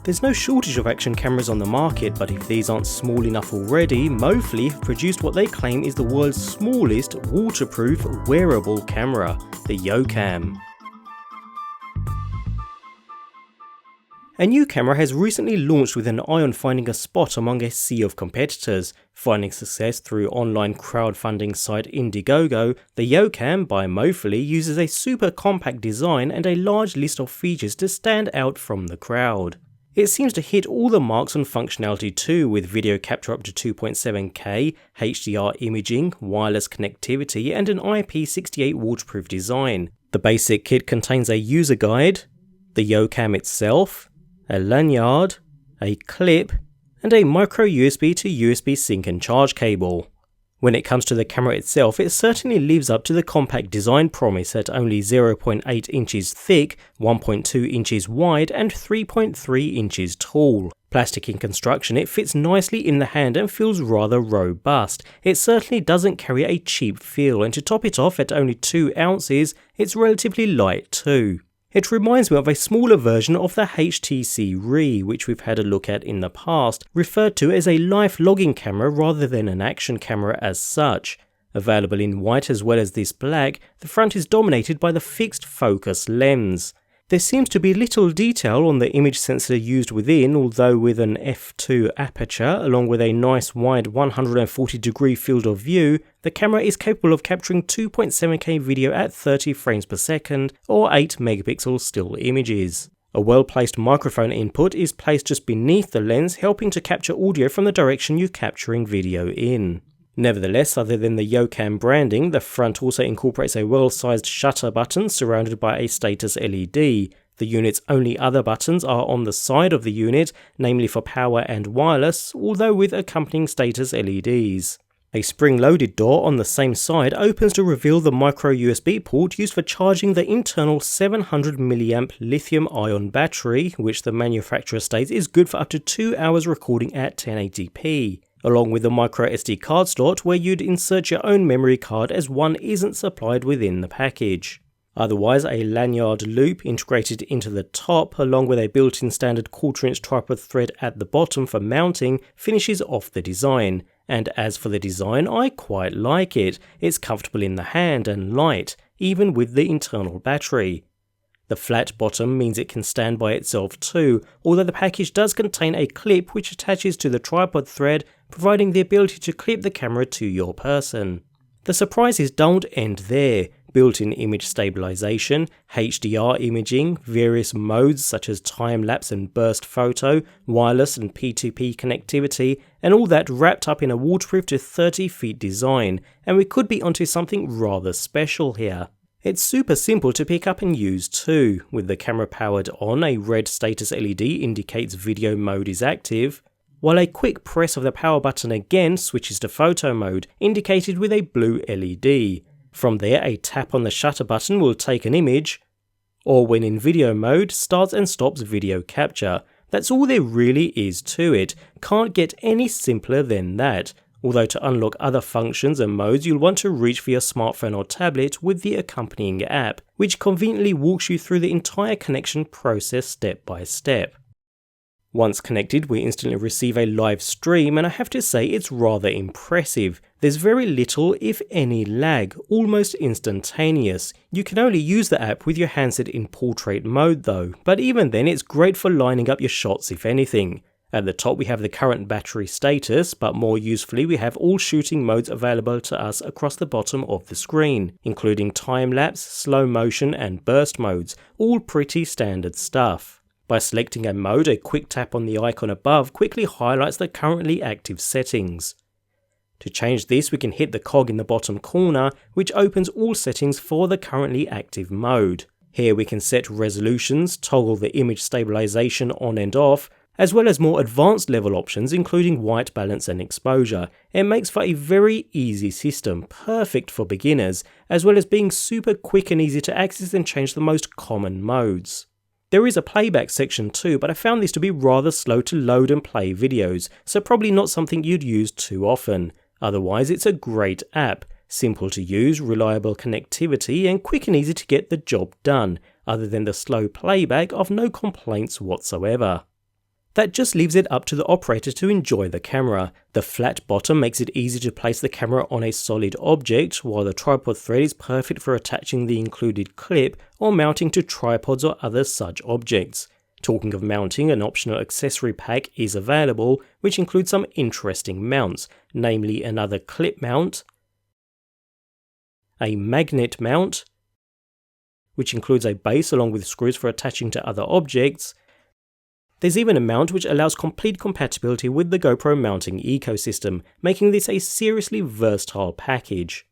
There's no shortage of action cameras on the market, but if these aren't small enough already, Mofily have produced what they claim is the world's smallest waterproof wearable camera, the YoCam. A new camera has recently launched with an eye on finding a spot among a sea of competitors. Finding success through online crowdfunding site Indiegogo, the YoCam by Mofily uses a super compact design and a large list of features to stand out from the crowd. It seems to hit all the marks on functionality too, with video capture up to 2.7K, HDR imaging, wireless connectivity and an IP68 waterproof design. The basic kit contains a user guide, the YoCam itself, a lanyard, a clip, and a micro USB to USB sync and charge cable. When it comes to the camera itself, it certainly lives up to the compact design promise at only 0.8 inches thick, 1.2 inches wide and 3.3 inches tall. Plastic in construction, it fits nicely in the hand and feels rather robust. It certainly doesn't carry a cheap feel, and to top it off at only 2 ounces, it's relatively light too. It reminds me of a smaller version of the HTC Re, which we've had a look at in the past, referred to as a life logging camera rather than an action camera as such. Available in white as well as this black, the front is dominated by the fixed focus lens. There seems to be little detail on the image sensor used within, although with an f2 aperture along with a nice wide 140-degree field of view, the camera is capable of capturing 2.7K video at 30 frames per second or 8 megapixel still images. A well-placed microphone input is placed just beneath the lens, helping to capture audio from the direction you're capturing video in. Nevertheless, other than the YoCam branding, the front also incorporates a well-sized shutter button surrounded by a status LED. The unit's only other buttons are on the side of the unit, namely for power and wireless, although with accompanying status LEDs. A spring-loaded door on the same side opens to reveal the micro USB port used for charging the internal 700 mAh lithium-ion battery, which the manufacturer states is good for up to 2 hours recording at 1080p. Along with the micro SD card slot where you'd insert your own memory card as one isn't supplied within the package. Otherwise, a lanyard loop integrated into the top along with a built-in standard 1/4-inch tripod thread at the bottom for mounting finishes off the design. And as for the design, I quite like it. It's comfortable in the hand and light, even with the internal battery. The flat bottom means it can stand by itself too, although the package does contain a clip which attaches to the tripod thread, providing the ability to clip the camera to your person. The surprises don't end there. Built-in image stabilization, HDR imaging, various modes such as time-lapse and burst photo, wireless and P2P connectivity, and all that wrapped up in a waterproof to 30 feet design, and we could be onto something rather special here. It's super simple to pick up and use too. With the camera powered on, a red status LED indicates video mode is active, while a quick press of the power button again switches to photo mode, indicated with a blue LED. From there, a tap on the shutter button will take an image, or when in video mode, starts and stops video capture. That's all there really is to it. Can't get any simpler than that. Although to unlock other functions and modes you'll want to reach for your smartphone or tablet with the accompanying app, which conveniently walks you through the entire connection process step by step. Once connected, we instantly receive a live stream, and I have to say it's rather impressive. There's very little, if any, lag, almost instantaneous. You can only use the app with your handset in portrait mode though, but even then it's great for lining up your shots if anything. At the top we have the current battery status, but more usefully we have all shooting modes available to us across the bottom of the screen, including time-lapse, slow motion and burst modes, all pretty standard stuff. By selecting a mode, a quick tap on the icon above quickly highlights the currently active settings. To change this, we can hit the cog in the bottom corner, which opens all settings for the currently active mode. Here we can set resolutions, toggle the image stabilization on and off, as well as more advanced level options including white balance and exposure. It makes for a very easy system, perfect for beginners, as well as being super quick and easy to access and change the most common modes. There is a playback section too, but I found this to be rather slow to load and play videos, so probably not something you'd use too often. Otherwise it's a great app, simple to use, reliable connectivity and quick and easy to get the job done. Other than the slow playback, I've no complaints whatsoever. That just leaves it up to the operator to enjoy the camera. The flat bottom makes it easy to place the camera on a solid object, while the tripod thread is perfect for attaching the included clip or mounting to tripods or other such objects. Talking of mounting, an optional accessory pack is available, which includes some interesting mounts, namely another clip mount, a magnet mount, which includes a base along with screws for attaching to other objects. There's even a mount which allows complete compatibility with the GoPro mounting ecosystem, making this a seriously versatile package.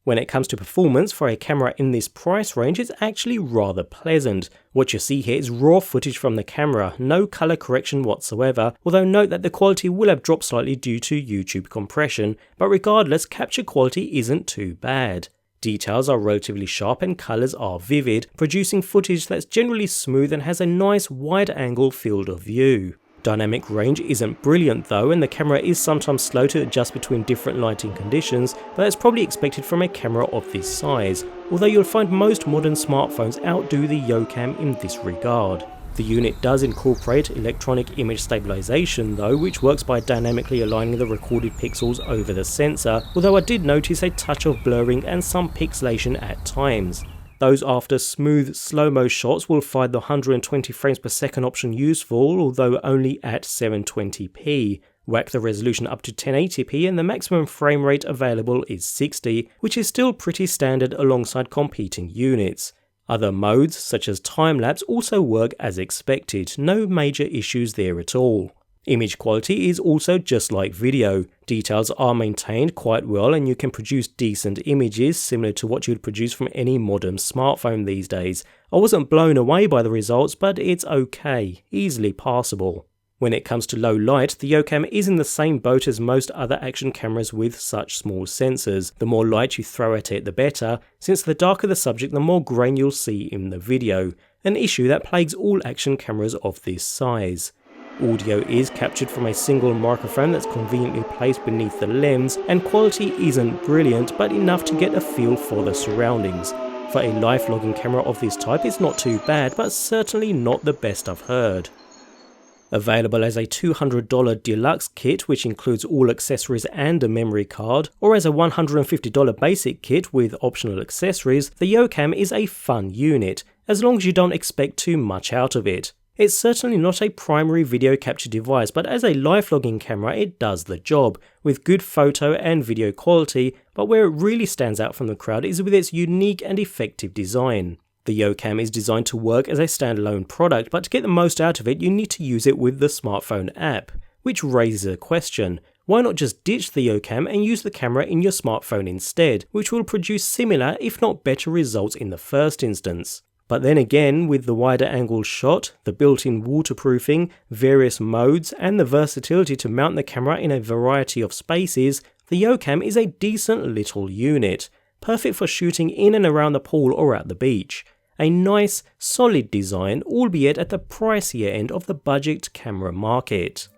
When it comes to performance for a camera in this price range, it's actually rather pleasant. What you see here is raw footage from the camera, no colour correction whatsoever, although note that the quality will have dropped slightly due to YouTube compression, but regardless, capture quality isn't too bad. Details are relatively sharp and colours are vivid, producing footage that's generally smooth and has a nice wide-angle field of view. Dynamic range isn't brilliant though, and the camera is sometimes slow to adjust between different lighting conditions, but that's probably expected from a camera of this size, although you'll find most modern smartphones outdo the YoCam in this regard. The unit does incorporate electronic image stabilization though, which works by dynamically aligning the recorded pixels over the sensor, although I did notice a touch of blurring and some pixelation at times. Those after smooth slow-mo shots will find the 120 frames per second option useful, although only at 720p. Whack the resolution up to 1080p and the maximum frame rate available is 60, which is still pretty standard alongside competing units. Other modes, such as time-lapse, also work as expected, no major issues there at all. Image quality is also just like video. Details are maintained quite well and you can produce decent images similar to what you'd produce from any modern smartphone these days. I wasn't blown away by the results, but it's okay, easily passable. When it comes to low light, the YoCam is in the same boat as most other action cameras with such small sensors. The more light you throw at it, the better, since the darker the subject, the more grain you'll see in the video, an issue that plagues all action cameras of this size. Audio is captured from a single microphone that's conveniently placed beneath the lens, and quality isn't brilliant, but enough to get a feel for the surroundings. For a life logging camera of this type, it's not too bad, but certainly not the best I've heard. Available as a $200 deluxe kit which includes all accessories and a memory card, or as a $150 basic kit with optional accessories, the YoCam is a fun unit, as long as you don't expect too much out of it. It's certainly not a primary video capture device, but as a life logging camera it does the job, with good photo and video quality, but where it really stands out from the crowd is with its unique and effective design. The YoCam is designed to work as a standalone product, but to get the most out of it you need to use it with the smartphone app, which raises a question. Why not just ditch the YoCam and use the camera in your smartphone instead, which will produce similar if not better results in the first instance? But then again, with the wider angle shot, the built-in waterproofing, various modes, and the versatility to mount the camera in a variety of spaces, the YoCam is a decent little unit, perfect for shooting in and around the pool or at the beach. A nice, solid design, albeit at the pricier end of the budget camera market.